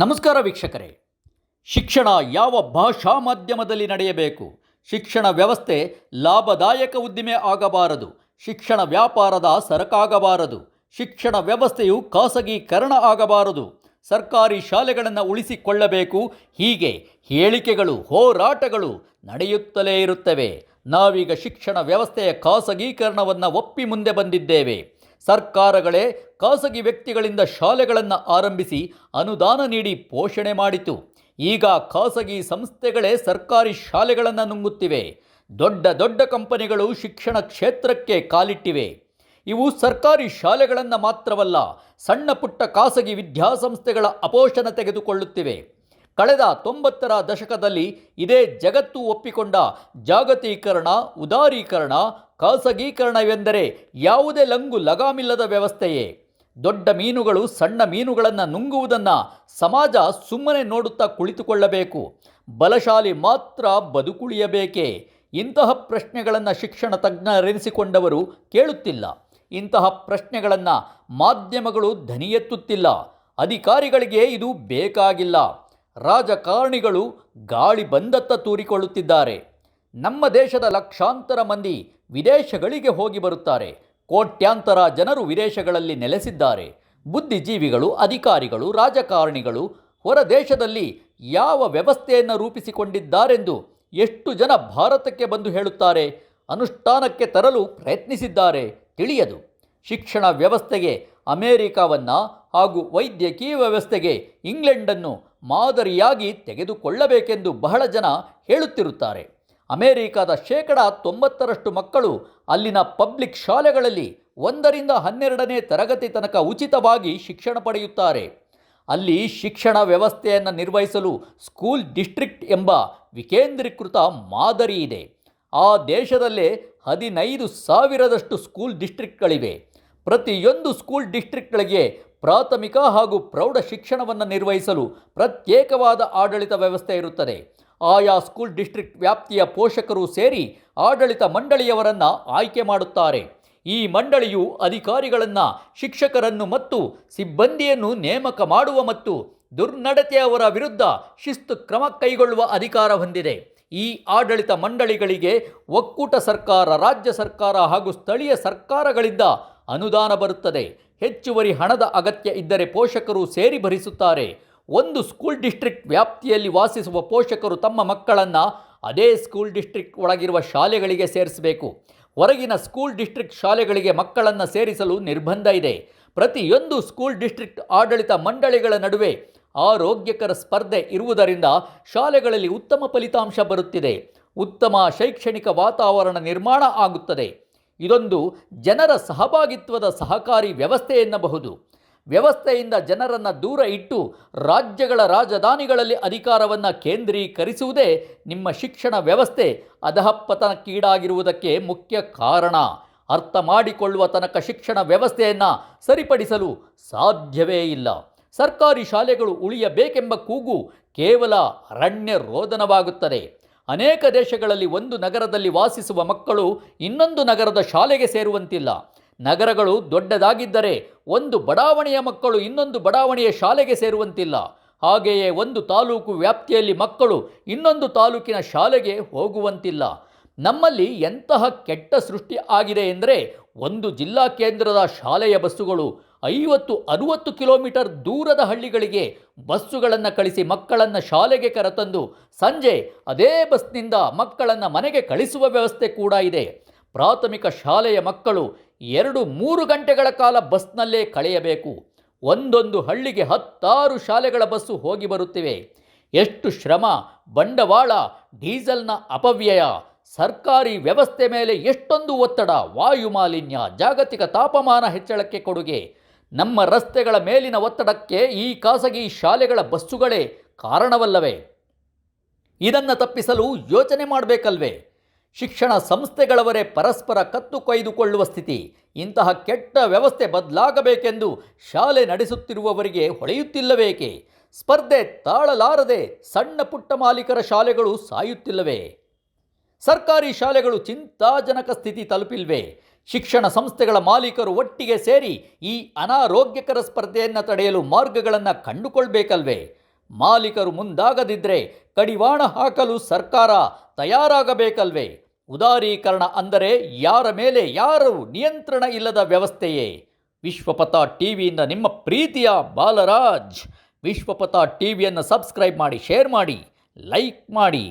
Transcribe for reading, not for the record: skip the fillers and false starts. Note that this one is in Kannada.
ನಮಸ್ಕಾರ ವೀಕ್ಷಕರೇ. ಶಿಕ್ಷಣ ಯಾವ ಭಾಷಾ ಮಾಧ್ಯಮದಲ್ಲಿ ನಡೆಯಬೇಕು? ಶಿಕ್ಷಣ ವ್ಯವಸ್ಥೆ ಲಾಭದಾಯಕ ಉದ್ದಿಮೆ ಆಗಬಾರದು. ಶಿಕ್ಷಣ ವ್ಯಾಪಾರದ ಸರಕಾಗಬಾರದು. ಶಿಕ್ಷಣ ವ್ಯವಸ್ಥೆಯು ಖಾಸಗೀಕರಣ ಆಗಬಾರದು. ಸರ್ಕಾರಿ ಶಾಲೆಗಳನ್ನು ಉಳಿಸಿಕೊಳ್ಳಬೇಕು. ಹೀಗೆ ಹೇಳಿಕೆಗಳು, ಹೋರಾಟಗಳು ನಡೆಯುತ್ತಲೇ ಇರುತ್ತವೆ. ನಾವೀಗ ಶಿಕ್ಷಣ ವ್ಯವಸ್ಥೆಯ ಖಾಸಗೀಕರಣವನ್ನು ಒಪ್ಪಿ ಮುಂದೆ ಬಂದಿದ್ದೇವೆ. ಸರ್ಕಾರಗಳೇ ಖಾಸಗಿ ವ್ಯಕ್ತಿಗಳಿಂದ ಶಾಲೆಗಳನ್ನು ಆರಂಭಿಸಿ ಅನುದಾನ ನೀಡಿ ಪೋಷಣೆ ಮಾಡಿತು. ಈಗ ಖಾಸಗಿ ಸಂಸ್ಥೆಗಳೇ ಸರ್ಕಾರಿ ಶಾಲೆಗಳನ್ನು ನುಂಗುತ್ತಿವೆ. ದೊಡ್ಡ ದೊಡ್ಡ ಕಂಪನಿಗಳು ಶಿಕ್ಷಣ ಕ್ಷೇತ್ರಕ್ಕೆ ಕಾಲಿಟ್ಟಿವೆ. ಇವು ಸರ್ಕಾರಿ ಶಾಲೆಗಳನ್ನು ಮಾತ್ರವಲ್ಲ, ಸಣ್ಣ ಪುಟ್ಟ ಖಾಸಗಿ ವಿದ್ಯಾಸಂಸ್ಥೆಗಳ ಅಪೋಷಣ ತೆಗೆದುಕೊಳ್ಳುತ್ತಿವೆ. ಕಳೆದ 90ರ ದಶಕದಲ್ಲಿ ಇದೇ ಜಗತ್ತು ಒಪ್ಪಿಕೊಂಡ ಜಾಗತೀಕರಣ, ಉದಾರೀಕರಣ, ಖಾಸಗೀಕರಣವೆಂದರೆ ಯಾವುದೇ ಲಂಗು ಲಗಾಮಿಲ್ಲದ ವ್ಯವಸ್ಥೆಯೇ. ದೊಡ್ಡ ಮೀನುಗಳು ಸಣ್ಣ ಮೀನುಗಳನ್ನು ನುಂಗುವುದನ್ನು ಸಮಾಜ ಸುಮ್ಮನೆ ನೋಡುತ್ತಾ ಕುಳಿತುಕೊಳ್ಳಬೇಕು. ಬಲಶಾಲಿ ಮಾತ್ರ ಬದುಕುಳಿಯಬೇಕೇ? ಇಂತಹ ಪ್ರಶ್ನೆಗಳನ್ನು ಶಿಕ್ಷಣ ತಜ್ಞರೆನಿಸಿಕೊಂಡವರು ಕೇಳುತ್ತಿಲ್ಲ. ಇಂತಹ ಪ್ರಶ್ನೆಗಳನ್ನು ಮಾಧ್ಯಮಗಳು ಧ್ವನಿ ಎತ್ತುತ್ತಿಲ್ಲ. ಅಧಿಕಾರಿಗಳಿಗೆ ಇದು ಬೇಕಾಗಿಲ್ಲ. ರಾಜಕಾರಣಿಗಳು ಗಾಳಿ ಬಂದತ್ತ ತೂರಿಕೊಳ್ಳುತ್ತಿದ್ದಾರೆ. ನಮ್ಮ ದೇಶದ ಲಕ್ಷಾಂತರ ಮಂದಿ ವಿದೇಶಗಳಿಗೆ ಹೋಗಿ ಬರುತ್ತಾರೆ. ಕೋಟ್ಯಾಂತರ ಜನರು ವಿದೇಶಗಳಲ್ಲಿ ನೆಲೆಸಿದ್ದಾರೆ. ಬುದ್ಧಿಜೀವಿಗಳು, ಅಧಿಕಾರಿಗಳು, ರಾಜಕಾರಣಿಗಳು ಹೊರ ದೇಶದಲ್ಲಿ ಯಾವ ವ್ಯವಸ್ಥೆಯನ್ನು ರೂಪಿಸಿಕೊಂಡಿದ್ದಾರೆಂದು ಎಷ್ಟು ಜನ ಭಾರತಕ್ಕೆ ಬಂದು ಹೇಳುತ್ತಾರೆ, ಅನುಷ್ಠಾನಕ್ಕೆ ತರಲು ಪ್ರಯತ್ನಿಸಿದ್ದಾರೆ ತಿಳಿಯದು. ಶಿಕ್ಷಣ ವ್ಯವಸ್ಥೆಗೆ ಅಮೇರಿಕಾವನ್ನು ಹಾಗೂ ವೈದ್ಯಕೀಯ ವ್ಯವಸ್ಥೆಗೆ ಇಂಗ್ಲೆಂಡನ್ನು ಮಾದರಿಯಾಗಿ ತೆಗೆದುಕೊಳ್ಳಬೇಕೆಂದು ಬಹಳ ಜನ ಹೇಳುತ್ತಿರುತ್ತಾರೆ. ಅಮೇರಿಕಾದ 90% ಮಕ್ಕಳು ಅಲ್ಲಿನ ಪಬ್ಲಿಕ್ ಶಾಲೆಗಳಲ್ಲಿ 1ರಿಂದ 12ನೇ ತರಗತಿ ತನಕ ಉಚಿತವಾಗಿ ಶಿಕ್ಷಣ ಪಡೆಯುತ್ತಾರೆ. ಅಲ್ಲಿ ಶಿಕ್ಷಣ ವ್ಯವಸ್ಥೆಯನ್ನು ನಿರ್ವಹಿಸಲು ಸ್ಕೂಲ್ ಡಿಸ್ಟ್ರಿಕ್ಟ್ ಎಂಬ ವಿಕೇಂದ್ರೀಕೃತ ಮಾದರಿ ಇದೆ. ಆ ದೇಶದಲ್ಲೇ 15,000ದಷ್ಟು ಸ್ಕೂಲ್ ಡಿಸ್ಟ್ರಿಕ್ಟ್ಗಳಿವೆ. ಪ್ರತಿಯೊಂದು ಸ್ಕೂಲ್ ಡಿಸ್ಟ್ರಿಕ್ಟ್ಗಳಿಗೆ ಪ್ರಾಥಮಿಕ ಹಾಗೂ ಪ್ರೌಢ ಶಿಕ್ಷಣವನ್ನು ನಿರ್ವಹಿಸಲು ಪ್ರತ್ಯೇಕವಾದ ಆಡಳಿತ ವ್ಯವಸ್ಥೆ ಇರುತ್ತದೆ. ಆಯಾ ಸ್ಕೂಲ್ ಡಿಸ್ಟ್ರಿಕ್ಟ್ ವ್ಯಾಪ್ತಿಯ ಪೋಷಕರು ಸೇರಿ ಆಡಳಿತ ಮಂಡಳಿಯವರನ್ನು ಆಯ್ಕೆ ಮಾಡುತ್ತಾರೆ. ಈ ಮಂಡಳಿಯು ಅಧಿಕಾರಿಗಳನ್ನು, ಶಿಕ್ಷಕರನ್ನು ಮತ್ತು ಸಿಬ್ಬಂದಿಯನ್ನು ನೇಮಕ ಮಾಡುವ ಮತ್ತು ದುರ್ನಡತೆಯವರ ವಿರುದ್ಧ ಶಿಸ್ತು ಕ್ರಮ ಕೈಗೊಳ್ಳುವ ಅಧಿಕಾರ ಹೊಂದಿದೆ. ಈ ಆಡಳಿತ ಮಂಡಳಿಗಳಿಗೆ ಒಕ್ಕೂಟ ಸರ್ಕಾರ, ರಾಜ್ಯ ಸರ್ಕಾರ ಹಾಗೂ ಸ್ಥಳೀಯ ಸರ್ಕಾರಗಳಿಂದ ಅನುದಾನ ಬರುತ್ತದೆ. ಹೆಚ್ಚುವರಿ ಹಣದ ಅಗತ್ಯ ಇದ್ದರೆ ಪೋಷಕರು ಸೇರಿ ಭರಿಸುತ್ತಾರೆ. ಒಂದು ಸ್ಕೂಲ್ ಡಿಸ್ಟ್ರಿಕ್ಟ್ ವ್ಯಾಪ್ತಿಯಲ್ಲಿ ವಾಸಿಸುವ ಪೋಷಕರು ತಮ್ಮ ಮಕ್ಕಳನ್ನು ಅದೇ ಸ್ಕೂಲ್ ಡಿಸ್ಟ್ರಿಕ್ಟ್ ಒಳಗಿರುವ ಶಾಲೆಗಳಿಗೆ ಸೇರಿಸಬೇಕು. ಹೊರಗಿನ ಸ್ಕೂಲ್ ಡಿಸ್ಟ್ರಿಕ್ಟ್ ಶಾಲೆಗಳಿಗೆ ಮಕ್ಕಳನ್ನು ಸೇರಿಸಲು ನಿರ್ಬಂಧ ಇದೆ. ಪ್ರತಿಯೊಂದು ಸ್ಕೂಲ್ ಡಿಸ್ಟ್ರಿಕ್ಟ್ ಆಡಳಿತ ಮಂಡಳಿಗಳ ನಡುವೆ ಆರೋಗ್ಯಕರ ಸ್ಪರ್ಧೆ ಇರುವುದರಿಂದ ಶಾಲೆಗಳಲ್ಲಿ ಉತ್ತಮ ಫಲಿತಾಂಶ ಬರುತ್ತಿದೆ. ಉತ್ತಮ ಶೈಕ್ಷಣಿಕ ವಾತಾವರಣ ನಿರ್ಮಾಣ ಆಗುತ್ತದೆ. ಇದೊಂದು ಜನರ ಸಹಭಾಗಿತ್ವದ ಸಹಕಾರಿ ವ್ಯವಸ್ಥೆ ಎನ್ನಬಹುದು. ವ್ಯವಸ್ಥೆಯಿಂದ ಜನರನ್ನು ದೂರ ಇಟ್ಟು ರಾಜ್ಯಗಳ ರಾಜಧಾನಿಗಳಲ್ಲಿ ಅಧಿಕಾರವನ್ನು ಕೇಂದ್ರೀಕರಿಸುವುದೇ ನಿಮ್ಮ ಶಿಕ್ಷಣ ವ್ಯವಸ್ಥೆ ಅಧಃಪತನಕ್ಕೀಡಾಗಿರುವುದಕ್ಕೆ ಮುಖ್ಯ ಕಾರಣ. ಅರ್ಥ ಮಾಡಿಕೊಳ್ಳುವ ತನಕ ಶಿಕ್ಷಣ ವ್ಯವಸ್ಥೆಯನ್ನು ಸರಿಪಡಿಸಲು ಸಾಧ್ಯವೇ ಇಲ್ಲ. ಸರ್ಕಾರಿ ಶಾಲೆಗಳು ಉಳಿಯಬೇಕೆಂಬ ಕೂಗು ಕೇವಲ ಅರಣ್ಯ ರೋದನವಾಗುತ್ತದೆ. ಅನೇಕ ದೇಶಗಳಲ್ಲಿ ಒಂದು ನಗರದಲ್ಲಿ ವಾಸಿಸುವ ಮಕ್ಕಳು ಇನ್ನೊಂದು ನಗರದ ಶಾಲೆಗೆ ಸೇರುವಂತಿಲ್ಲ. ನಗರಗಳು ದೊಡ್ಡದಾಗಿದ್ದರೆ ಒಂದು ಬಡಾವಣೆಯ ಮಕ್ಕಳು ಇನ್ನೊಂದು ಬಡಾವಣೆಯ ಶಾಲೆಗೆ ಸೇರುವಂತಿಲ್ಲ. ಹಾಗೆಯೇ ಒಂದು ತಾಲೂಕು ವ್ಯಾಪ್ತಿಯಲ್ಲಿ ಮಕ್ಕಳು ಇನ್ನೊಂದು ತಾಲೂಕಿನ ಶಾಲೆಗೆ ಹೋಗುವಂತಿಲ್ಲ. ನಮ್ಮಲ್ಲಿ ಎಂತಹ ಕೆಟ್ಟ ಸೃಷ್ಟಿ ಆಗಿದೆ ಎಂದರೆ, ಒಂದು ಜಿಲ್ಲಾ ಕೇಂದ್ರದ ಶಾಲೆಯ ಬಸ್ಸುಗಳು 50-60 ಕಿಲೋಮೀಟರ್ ದೂರದ ಹಳ್ಳಿಗಳಿಗೆ ಬಸ್ಸುಗಳನ್ನು ಕಳಿಸಿ ಮಕ್ಕಳನ್ನು ಶಾಲೆಗೆ ಕರೆತಂದು ಸಂಜೆ ಅದೇ ಬಸ್ನಿಂದ ಮಕ್ಕಳನ್ನು ಮನೆಗೆ ಕಳಿಸುವ ವ್ಯವಸ್ಥೆ ಕೂಡ ಇದೆ. ಪ್ರಾಥಮಿಕ ಶಾಲೆಯ ಮಕ್ಕಳು 2-3 ಗಂಟೆಗಳ ಕಾಲ ಬಸ್ನಲ್ಲೇ ಕಳೆಯಬೇಕು. ಒಂದೊಂದು ಹಳ್ಳಿಗೆ 10 ಶಾಲೆಗಳ ಬಸ್ಸು ಹೋಗಿ ಬರುತ್ತಿವೆ. ಎಷ್ಟು ಶ್ರಮ, ಬಂಡವಾಳ, ಡೀಸೆಲ್ನ ಅಪವ್ಯಯ, ಸರ್ಕಾರಿ ವ್ಯವಸ್ಥೆ ಮೇಲೆ ಎಷ್ಟೊಂದು ಒತ್ತಡ, ವಾಯು ಮಾಲಿನ್ಯ, ಜಾಗತಿಕ ತಾಪಮಾನ ಹೆಚ್ಚಳಕ್ಕೆ ಕೊಡುಗೆ. ನಮ್ಮ ರಸ್ತೆಗಳ ಮೇಲಿನ ಒತ್ತಡಕ್ಕೆ ಈ ಖಾಸಗಿ ಶಾಲೆಗಳ ಬಸ್ಸುಗಳೇ ಕಾರಣವಲ್ಲವೇ? ಇದನ್ನು ತಪ್ಪಿಸಲು ಯೋಚನೆ ಮಾಡಬೇಕಲ್ವೇ? ಶಿಕ್ಷಣ ಸಂಸ್ಥೆಗಳವರೇ ಪರಸ್ಪರ ಕತ್ತು ಕೊಯ್ದುಕೊಳ್ಳುವ ಸ್ಥಿತಿ. ಇಂತಹ ಕೆಟ್ಟ ವ್ಯವಸ್ಥೆ ಬದಲಾಗಬೇಕೆಂದು ಶಾಲೆ ನಡೆಸುತ್ತಿರುವವರಿಗೆ ಹೊಳೆಯುತ್ತಿಲ್ಲವೇಕೆ? ಸ್ಪರ್ಧೆ ತಾಳಲಾರದೆ ಸಣ್ಣ ಪುಟ್ಟ ಮಾಲೀಕರ ಶಾಲೆಗಳು ಸಾಯುತ್ತಿಲ್ಲವೇ? ಸರ್ಕಾರಿ ಶಾಲೆಗಳು ಚಿಂತಾಜನಕ ಸ್ಥಿತಿ ತಲುಪಿಲ್ವೇ? ಶಿಕ್ಷಣ ಸಂಸ್ಥೆಗಳ ಮಾಲೀಕರು ಒಟ್ಟಿಗೆ ಸೇರಿ ಈ ಅನಾರೋಗ್ಯಕರ ಸ್ಪರ್ಧೆಯನ್ನು ತಡೆಯಲು ಮಾರ್ಗಗಳನ್ನು ಕಂಡುಕೊಳ್ಬೇಕಲ್ವೇ? ಮಾಲೀಕರು ಮುಂದಾಗದಿದ್ದರೆ ಕಡಿವಾಣ ಹಾಕಲು ಸರ್ಕಾರ ತಯಾರಾಗಬೇಕಲ್ವೇ? ಉದಾರೀಕರಣ ಅಂದರೆ ಯಾರ ಮೇಲೆ ಯಾರು ನಿಯಂತ್ರಣ ಇಲ್ಲದ ವ್ಯವಸ್ಥೆಯೇ. ವಿಶ್ವಪಥ ಟಿವಿಯಿಂದ ನಿಮ್ಮ ಪ್ರೀತಿಯ ಬಾಲರಾಜ್. ವಿಶ್ವಪಥ ಟಿವಿಯನ್ನು ಸಬ್ಸ್ಕ್ರೈಬ್ ಮಾಡಿ, ಶೇರ್ ಮಾಡಿ, ಲೈಕ್ ಮಾಡಿ.